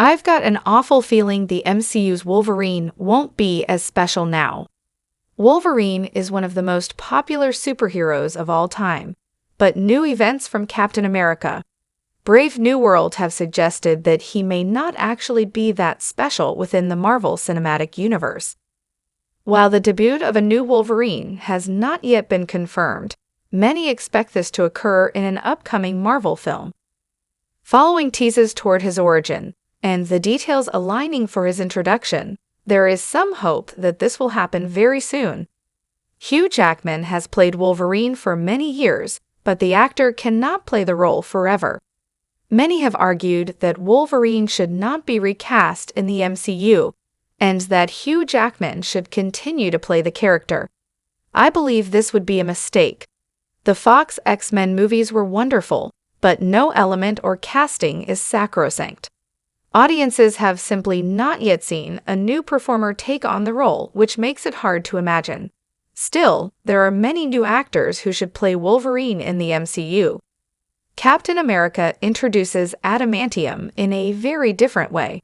I've got an awful feeling the MCU's Wolverine won't be as special now. Wolverine is one of the most popular superheroes of all time, but new events from Captain America, Brave New World have suggested that he may not actually be that special within the Marvel Cinematic Universe. While the debut of a new Wolverine has not yet been confirmed, many expect this to occur in an upcoming Marvel film. Following teases toward his origin, and the details aligning for his introduction, there is some hope that this will happen very soon. Hugh Jackman has played Wolverine for many years, but the actor cannot play the role forever. Many have argued that Wolverine should not be recast in the MCU, and that Hugh Jackman should continue to play the character. I believe this would be a mistake. The Fox X-Men movies were wonderful, but no element or casting is sacrosanct. Audiences have simply not yet seen a new performer take on the role, which makes it hard to imagine. Still, there are many new actors who should play Wolverine in the MCU. Captain America introduces adamantium in a very different way.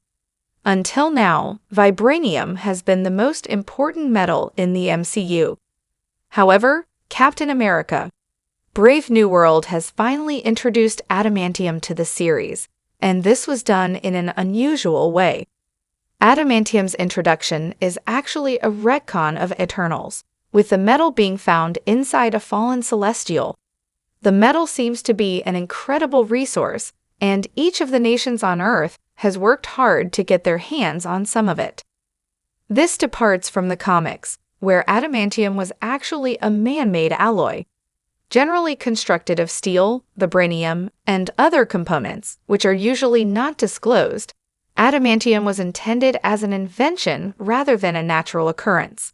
Until now, vibranium has been the most important metal in the MCU. However, Captain America, Brave New World has finally introduced adamantium to the series, and this was done in an unusual way. Adamantium's introduction is actually a retcon of Eternals, with the metal being found inside a fallen Celestial. The metal seems to be an incredible resource, and each of the nations on Earth has worked hard to get their hands on some of it. This departs from the comics, where adamantium was actually a man-made alloy, generally constructed of steel, vibranium, and other components, which are usually not disclosed. Adamantium was intended as an invention rather than a natural occurrence.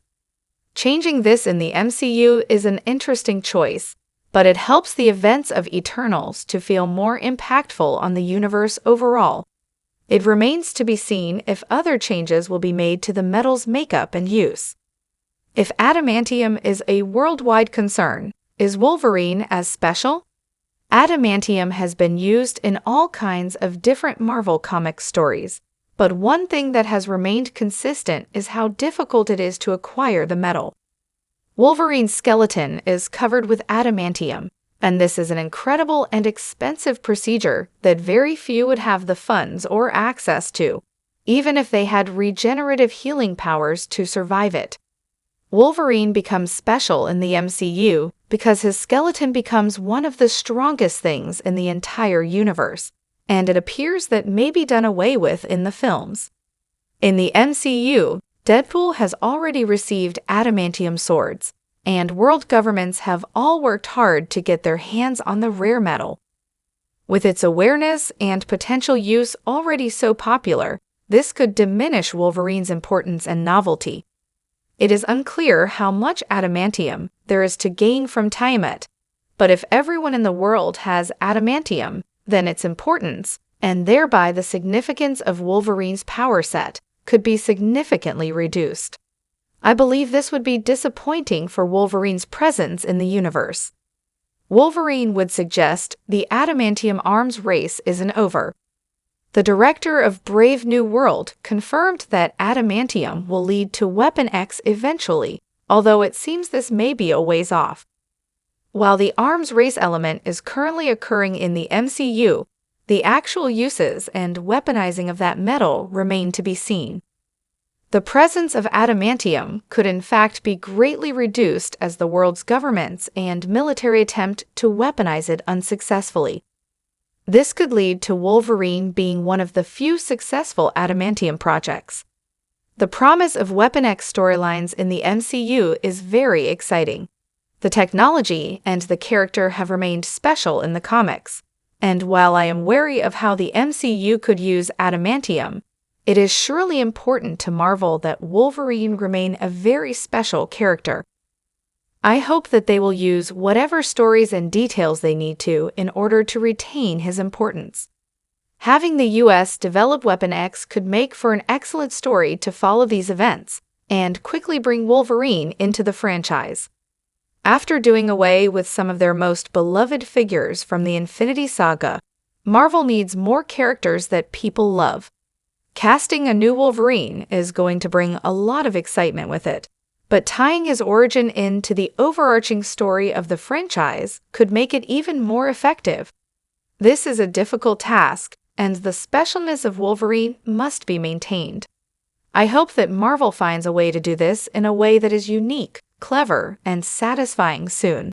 Changing this in the MCU is an interesting choice, but it helps the events of Eternals to feel more impactful on the universe overall. It remains to be seen if other changes will be made to the metal's makeup and use. If adamantium is a worldwide concern, is Wolverine as special? Adamantium has been used in all kinds of different Marvel comic stories, but one thing that has remained consistent is how difficult it is to acquire the metal. Wolverine's skeleton is covered with adamantium, and this is an incredible and expensive procedure that very few would have the funds or access to, even if they had regenerative healing powers to survive it. Wolverine becomes special in the MCU because his skeleton becomes one of the strongest things in the entire universe, and it appears that may be done away with in the films. In the MCU, Deadpool has already received adamantium swords, and world governments have all worked hard to get their hands on the rare metal. With its awareness and potential use already so popular, this could diminish Wolverine's importance and novelty. It is unclear how much adamantium there is to gain from Tiamat, but if everyone in the world has adamantium, then its importance, and thereby the significance of Wolverine's power set, could be significantly reduced. I believe this would be disappointing for Wolverine's presence in the universe. Wolverine would suggest the adamantium arms race isn't over. The director of Brave New World confirmed that adamantium will lead to Weapon X eventually, although it seems this may be a ways off. While the arms race element is currently occurring in the MCU, the actual uses and weaponizing of that metal remain to be seen. The presence of adamantium could in fact be greatly reduced as the world's governments and military attempt to weaponize it unsuccessfully. This could lead to Wolverine being one of the few successful adamantium projects. The promise of Weapon X storylines in the MCU is very exciting. The technology and the character have remained special in the comics, and while I am wary of how the MCU could use adamantium, it is surely important to Marvel that Wolverine remain a very special character. I hope that they will use whatever stories and details they need to in order to retain his importance. Having the US develop Weapon X could make for an excellent story to follow these events and quickly bring Wolverine into the franchise. After doing away with some of their most beloved figures from the Infinity Saga, Marvel needs more characters that people love. Casting a new Wolverine is going to bring a lot of excitement with it, but tying his origin into the overarching story of the franchise could make it even more effective. This is a difficult task, and the specialness of Wolverine must be maintained. I hope that Marvel finds a way to do this in a way that is unique, clever, and satisfying soon.